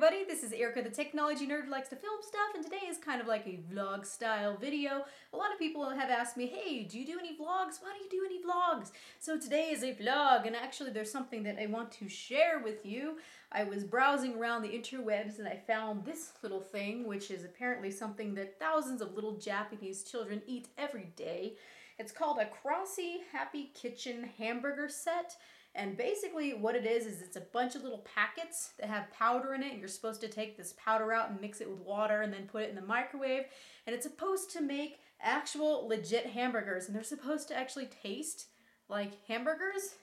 everybody, this is Erica, the technology nerd who likes to film stuff, and today is kind of like a vlog style video. A lot of people have asked me, hey, do you do any vlogs? Why do you do any vlogs? So today is a vlog, and actually there's something that I want to share with you. I was browsing around the interwebs and I found this little thing, which is apparently something that thousands of little Japanese children eat every day. It's called a Kracie Happy Kitchen hamburger set. And basically what it is it's a bunch of little packets that have powder in it, and you're supposed to take this powder out and mix it with water and then put it in the microwave. And it's supposed to make actual legit hamburgers, and they're supposed to actually taste like hamburgers.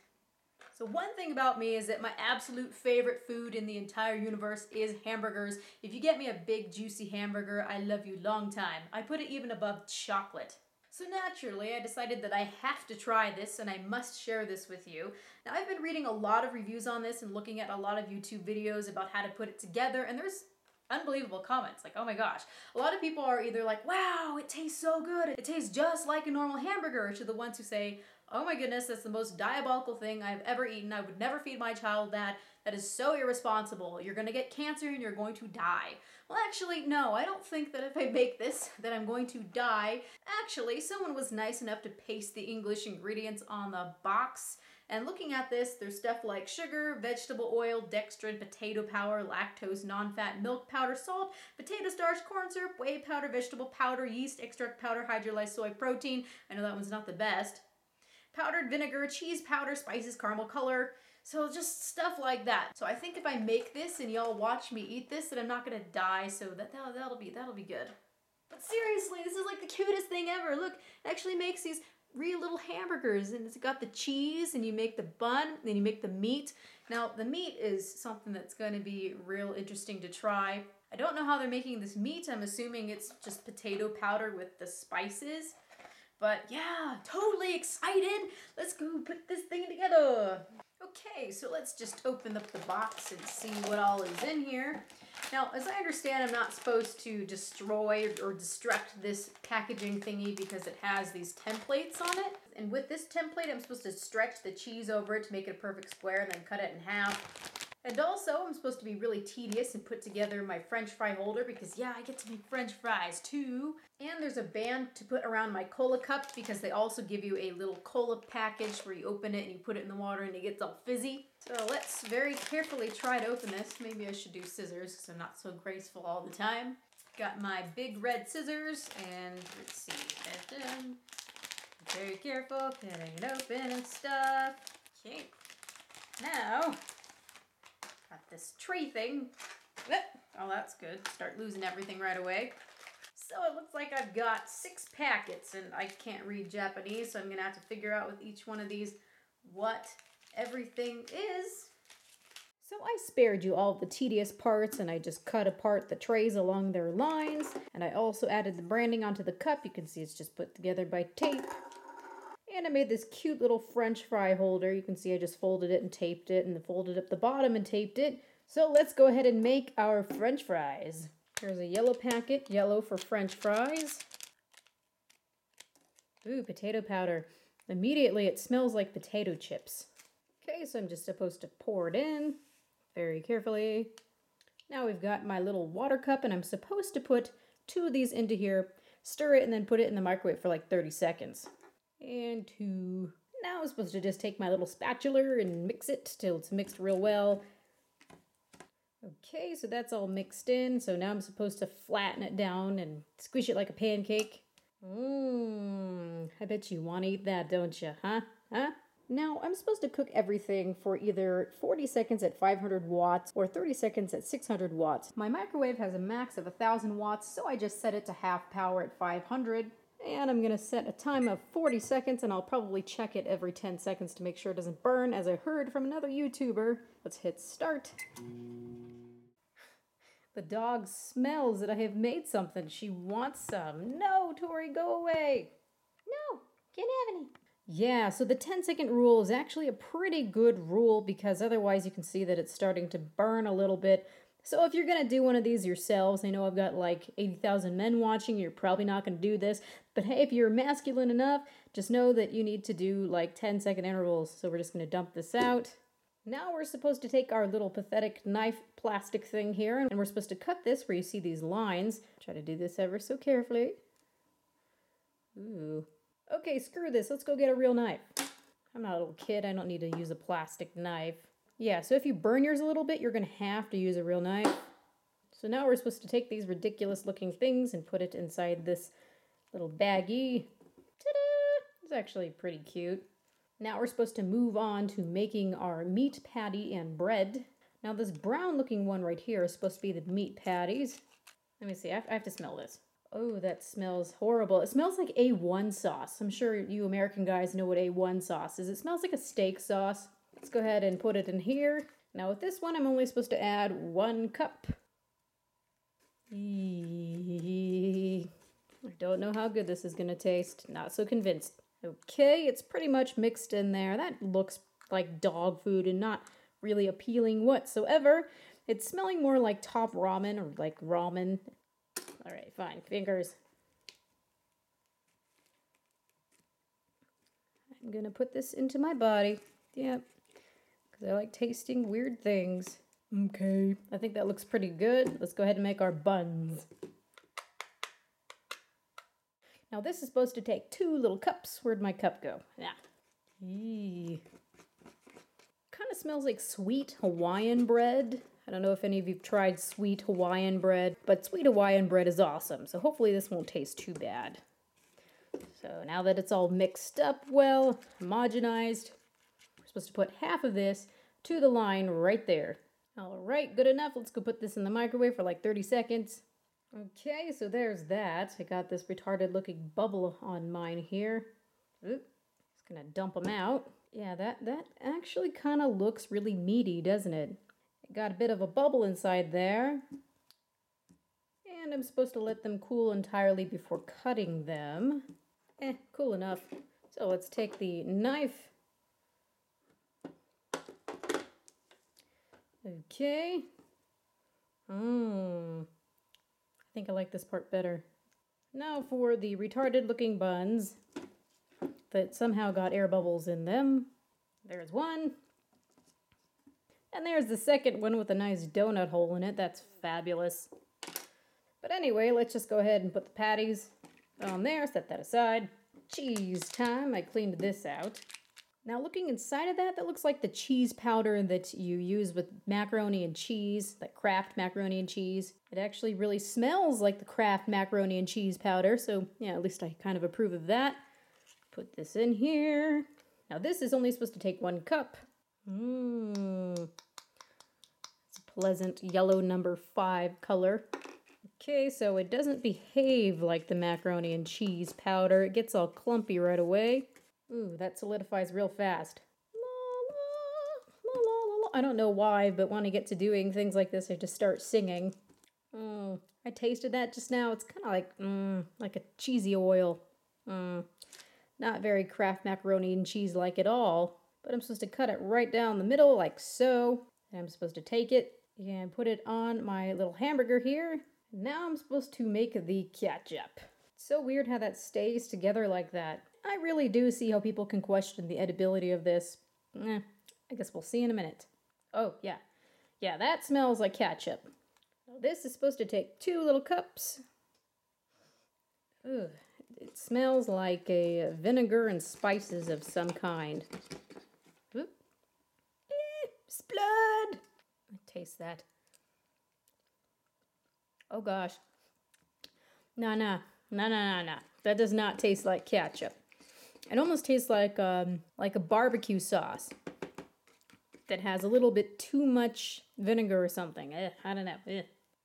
So one thing about me is that my absolute favorite food in the entire universe is hamburgers. If you get me a big juicy hamburger, I love you long time. I put it even above chocolate. So naturally, I decided that I have to try this and I must share this with you. Now, I've been reading a lot of reviews on this and looking at a lot of YouTube videos about how to put it together, and there's unbelievable comments, like, oh my gosh. A lot of people are either like, wow, it tastes so good, it tastes just like a normal hamburger, to the ones who say, oh my goodness, that's the most diabolical thing I've ever eaten. I would never feed my child that. That is so irresponsible. You're gonna get cancer and you're going to die. Well, actually, no, I don't think that if I make this that I'm going to die. Actually, someone was nice enough to paste the English ingredients on the box. And looking at this, there's stuff like sugar, vegetable oil, dextrin, potato powder, lactose, non-fat milk powder, salt, potato starch, corn syrup, whey powder, vegetable powder, yeast extract powder, hydrolyzed soy protein. I know that one's not the best. Powdered vinegar, cheese powder, spices, caramel color. So just stuff like that. So I think if I make this and y'all watch me eat this, that I'm not gonna die, so that'll be good. But seriously, this is like the cutest thing ever. Look, it actually makes these real little hamburgers, and it's got the cheese, and you make the bun, then you make the meat. Now, the meat is something that's gonna be real interesting to try. I don't know how they're making this meat. I'm assuming it's just potato powder with the spices. But yeah, totally excited. Let's go put this thing together. Okay, so let's just open up the box and see what all is in here. Now, as I understand, I'm not supposed to destroy or destruct this packaging thingy because it has these templates on it. And with this template, I'm supposed to stretch the cheese over it to make it a perfect square and then cut it in half. And also, I'm supposed to be really tedious and put together my French fry holder because, yeah, I get to make French fries too. And there's a band to put around my cola cup because they also give you a little cola package where you open it and you put it in the water and it gets all fizzy. So let's very carefully try to open this. Maybe I should do scissors because I'm not so graceful all the time. Got my big red scissors, and let's see. Very careful, cutting it open and stuff. Okay. Now, got this tray thing. Oh, that's good. Start losing everything right away. So it looks like I've got 6 packets, and I can't read Japanese, so I'm gonna have to figure out with each one of these what everything is. So I spared you all the tedious parts, and I just cut apart the trays along their lines, and I also added the branding onto the cup. You can see it's just put together by tape. And I made this cute little French fry holder. You can see I just folded it and taped it, and then folded up the bottom and taped it. So let's go ahead and make our French fries. Here's a yellow packet, yellow for French fries. Ooh, potato powder. Immediately it smells like potato chips. Okay, so I'm just supposed to pour it in very carefully. Now we've got my little water cup, and I'm supposed to put 2 of these into here, stir it, and then put it in the microwave for like 30 seconds. And 2. Now I'm supposed to just take my little spatula and mix it till it's mixed real well. Okay, so that's all mixed in. So now I'm supposed to flatten it down and squish it like a pancake. I bet you want to eat that, don't you? Huh? Now, I'm supposed to cook everything for either 40 seconds at 500 watts or 30 seconds at 600 watts. My microwave has a max of 1,000 watts, so I just set it to half power at 500. And I'm going to set a time of 40 seconds, and I'll probably check it every 10 seconds to make sure it doesn't burn, as I heard from another YouTuber. Let's hit start. The dog smells that I have made something. She wants some. No, Tori, go away. No, can't have any. Yeah, so the 10-second rule is actually a pretty good rule because otherwise you can see that it's starting to burn a little bit. So if you're going to do one of these yourselves, I know I've got like 80,000 men watching, you're probably not going to do this. But hey, if you're masculine enough, just know that you need to do like 10-second intervals. So we're just going to dump this out. Now we're supposed to take our little pathetic knife plastic thing here, and we're supposed to cut this where you see these lines. Try to do this ever so carefully. Ooh. Okay, screw this. Let's go get a real knife. I'm not a little kid. I don't need to use a plastic knife. Yeah, so if you burn yours a little bit, you're going to have to use a real knife. So now we're supposed to take these ridiculous looking things and put it inside this little baggie. Ta-da! It's actually pretty cute. Now we're supposed to move on to making our meat patty and bread. Now this brown looking one right here is supposed to be the meat patties. Let me see, I have to smell this. Oh, that smells horrible. It smells like A1 sauce. I'm sure you American guys know what A1 sauce is. It smells like a steak sauce. Let's go ahead and put it in here. Now with this one, I'm only supposed to add 1 cup. I don't know how good this is going to taste. Not so convinced. Okay, it's pretty much mixed in there. That looks like dog food and not really appealing whatsoever. It's smelling more like top ramen or like ramen. All right, fine. Fingers. I'm gonna put this into my body. Yep, because I like tasting weird things. Okay, I think that looks pretty good. Let's go ahead and make our buns. Now this is supposed to take 2 little cups. Where'd my cup go? Yeah. Kind of smells like sweet Hawaiian bread. I don't know if any of you've tried sweet Hawaiian bread, but sweet Hawaiian bread is awesome. So hopefully this won't taste too bad. So now that it's all mixed up well, homogenized, we're supposed to put half of this to the line right there. All right, good enough. Let's go put this in the microwave for like 30 seconds. Okay, so there's that. I got this retarded looking bubble on mine here. Oop, just gonna dump them out. Yeah, that actually kind of looks really meaty, doesn't it? It got a bit of a bubble inside there. And I'm supposed to let them cool entirely before cutting them. Cool enough. So let's take the knife. Okay. I think I like this part better. Now for the retarded looking buns that somehow got air bubbles in them. There's one. And there's the second one with a nice donut hole in it. That's fabulous. But anyway, let's just go ahead and put the patties on there. Set that aside. Cheese time. I cleaned this out. Now looking inside of that, that looks like the cheese powder that you use with macaroni and cheese, that Kraft macaroni and cheese. It actually really smells like the Kraft macaroni and cheese powder, so yeah, at least I kind of approve of that. Put this in here. Now this is only supposed to take 1 cup. It's a pleasant yellow number 5 color. Okay, so it doesn't behave like the macaroni and cheese powder. It gets all clumpy right away. Ooh, that solidifies real fast. La, la, la, la, la. I don't know why, but when I get to doing things like this, I just start singing. I tasted that just now. It's kind of like a cheesy oil. Not very Kraft macaroni and cheese-like at all. But I'm supposed to cut it right down the middle, like so. And I'm supposed to take it and put it on my little hamburger here. Now I'm supposed to make the ketchup. It's so weird how that stays together like that. I really do see how people can question the edibility of this. I guess we'll see in a minute. Oh, yeah. Yeah, that smells like ketchup. Now, this is supposed to take 2 little cups. Ugh, it smells like a vinegar and spices of some kind. Oop. It's blood! Taste that. Oh, gosh. No. That does not taste like ketchup. It almost tastes like a barbecue sauce that has a little bit too much vinegar or something. I don't know.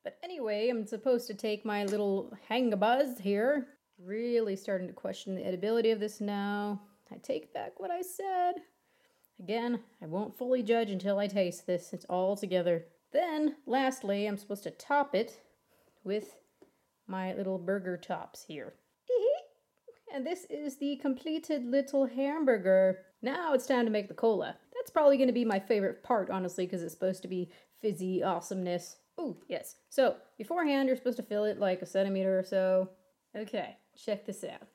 But anyway, I'm supposed to take my little hang-a-buzz here. Really starting to question the edibility of this now. I take back what I said. Again, I won't fully judge until I taste this. It's all together. Then, lastly, I'm supposed to top it with my little burger tops here. And this is the completed little hamburger. Now it's time to make the cola. That's probably going to be my favorite part, honestly, because it's supposed to be fizzy awesomeness. Ooh, yes. So, beforehand, you're supposed to fill it like 1 centimeter or so. Okay, check this out.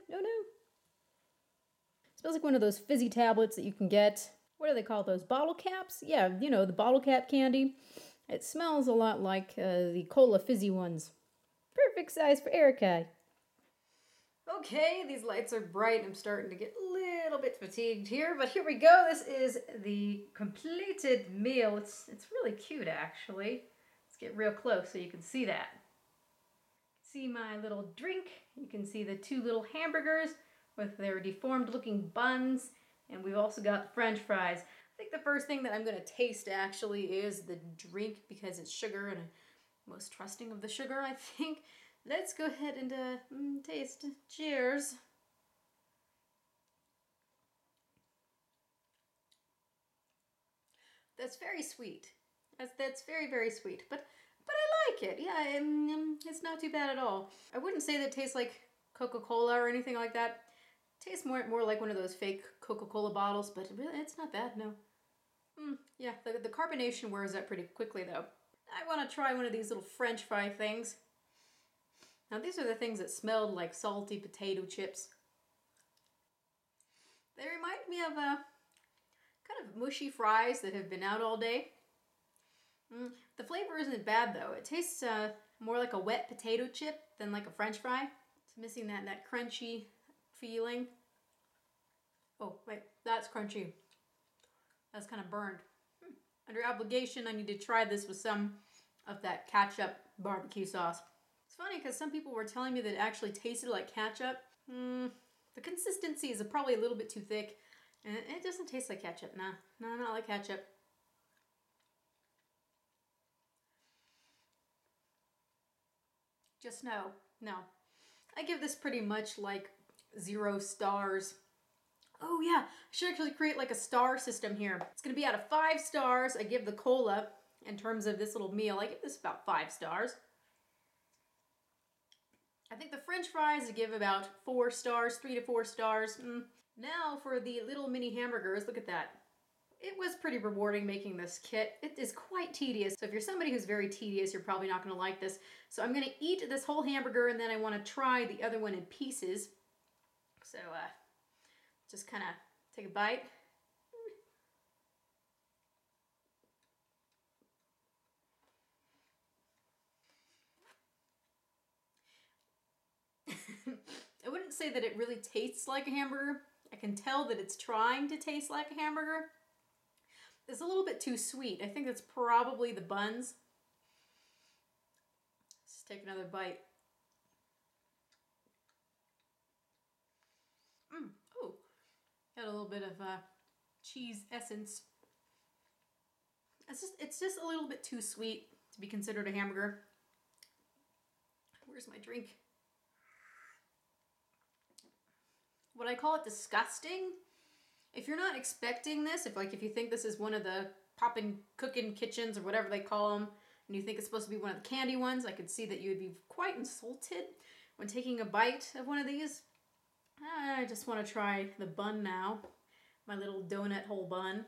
no, no. It smells like one of those fizzy tablets that you can get. What do they call those? Bottle caps? Yeah, you know, the bottle cap candy. It smells a lot like the cola fizzy ones. Perfect size for Erica. Okay, these lights are bright. I'm starting to get a little bit fatigued here, but here we go. This is the completed meal. It's really cute, actually. Let's get real close so you can see that. See my little drink. You can see the two little hamburgers with their deformed looking buns, and we've also got the French fries. I think the first thing that I'm going to taste actually is the drink because it's sugar and I'm most trusting of the sugar, I think. Let's go ahead and taste. Cheers. That's very sweet. That's very, very sweet. But I like it. Yeah, it's not too bad at all. I wouldn't say that it tastes like Coca-Cola or anything like that. It tastes more like one of those fake Coca-Cola bottles, but really, it's not bad, no. Yeah, the carbonation wears out pretty quickly, though. I want to try one of these little French fry things. Now, these are the things that smelled like salty potato chips. They remind me of kind of mushy fries that have been out all day. The flavor isn't bad, though. It tastes more like a wet potato chip than like a French fry. It's missing that crunchy feeling. Oh, wait, that's crunchy. That's kind of burned. Under obligation, I need to try this with some of that ketchup barbecue sauce. It's funny because some people were telling me that it actually tasted like ketchup. The consistency is probably a little bit too thick. And it doesn't taste like ketchup. Nah, no, not like ketchup. Just no. I give this pretty much like 0 stars. Oh yeah, I should actually create like a star system here. It's gonna be out of 5 stars. I give the cola, in terms of this little meal, I give this about 5 stars. I think the French fries I give about 4 stars, 3 to 4 stars. Now for the little mini hamburgers, look at that. It was pretty rewarding making this kit. It is quite tedious. So if you're somebody who's very tedious, you're probably not gonna like this. So I'm gonna eat this whole hamburger and then I wanna try the other one in pieces. So just kind of take a bite. I wouldn't say that it really tastes like a hamburger. I can tell that it's trying to taste like a hamburger. It's a little bit too sweet. I think that's probably the buns. Let's take another bite. Oh, got a little bit of cheese essence. It's just a little bit too sweet to be considered a hamburger. Where's my drink? Would I call it disgusting? If you're not expecting this, if you think this is one of the poppin' cookin' kitchens or whatever they call them, and you think it's supposed to be one of the candy ones, I could see that you would be quite insulted when taking a bite of one of these. I just want to try the bun now. My little donut hole bun.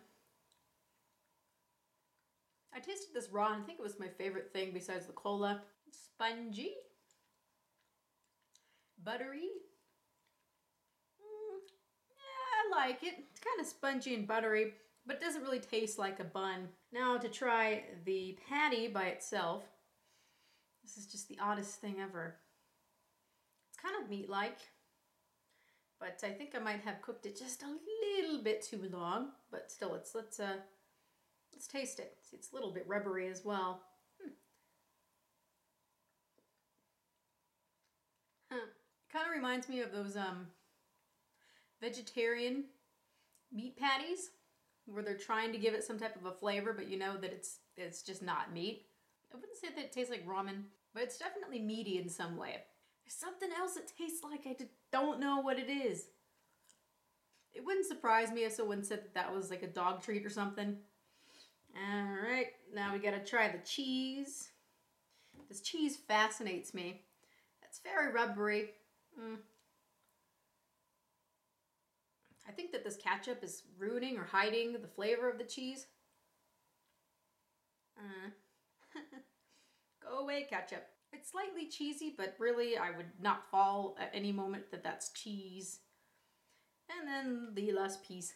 I tasted this raw and I think it was my favorite thing besides the cola. Spongy. Buttery. Yeah, I like it. It's kind of spongy and buttery, but it doesn't really taste like a bun. Now to try the patty by itself. This is just the oddest thing ever. It's kind of meat-like, but I think I might have cooked it just a little bit too long. But still, let's taste it. See, it's a little bit rubbery as well. Kind of reminds me of those vegetarian meat patties where they're trying to give it some type of a flavor, but you know that it's just not meat. I wouldn't say that it tastes like ramen, but it's definitely meaty in some way. There's something else it tastes like. I just don't know what it is. It wouldn't surprise me if someone said that was like a dog treat or something. Alright, now we gotta try the cheese. This cheese fascinates me. It's very rubbery. I think that this ketchup is ruining or hiding the flavor of the cheese. Go away, ketchup. It's slightly cheesy, but really I would not fall at any moment that that's cheese. And then the last piece.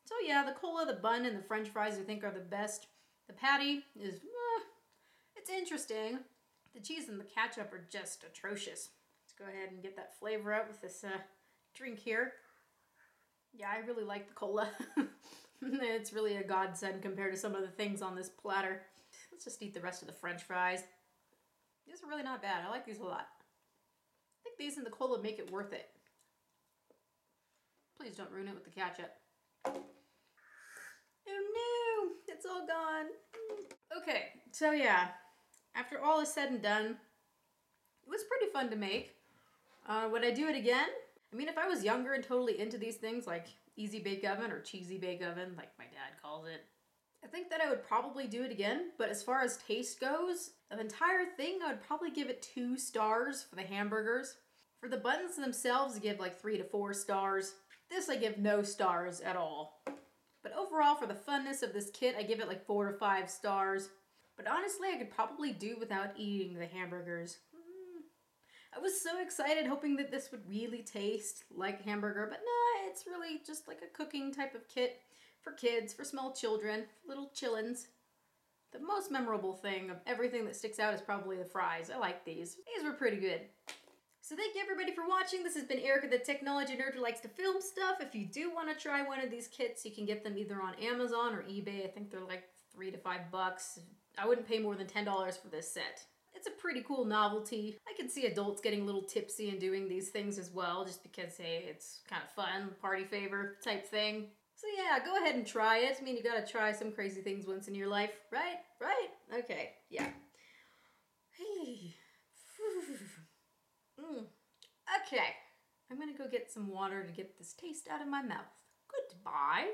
So yeah, the cola, the bun, and the french fries I think are the best. The patty is, it's interesting. The cheese and the ketchup are just atrocious. Let's go ahead and get that flavor out with this drink here. Yeah, I really like the cola. It's really a godsend compared to some of the things on this platter. Let's just eat the rest of the french fries. These are really not bad. I like these a lot. I think these and the cola make it worth it. Please don't ruin it with the ketchup. Oh no, it's all gone. Okay, so yeah, after all is said and done, it was pretty fun to make. Would I do it again? I mean, if I was younger and totally into these things like easy bake oven or cheesy bake oven, like my dad calls it, I think that I would probably do it again. But as far as taste goes, the entire thing, I would probably give it 2 stars for the hamburgers. For the buns themselves, I give like 3 to 4 stars. This I give no stars at all. But overall, for the funness of this kit, I give it like 4 to 5 stars. But honestly, I could probably do without eating the hamburgers. I was so excited hoping that this would really taste like a hamburger, but no, it's really just like a cooking type of kit for kids, for small children, little chillins. The most memorable thing of everything that sticks out is probably the fries. I like these. These were pretty good. So thank you everybody for watching. This has been Erica, the technology nerd who likes to film stuff. If you do want to try one of these kits, you can get them either on Amazon or eBay. I think they're like $3 to $5. I wouldn't pay more than $10 for this set. It's a pretty cool novelty. I can see adults getting a little tipsy and doing these things as well, just because, hey, it's kind of fun, party favor type thing. So yeah, go ahead and try it. I mean, you gotta try some crazy things once in your life, right? Right? Okay, yeah. Okay, I'm gonna go get some water to get this taste out of my mouth. Goodbye.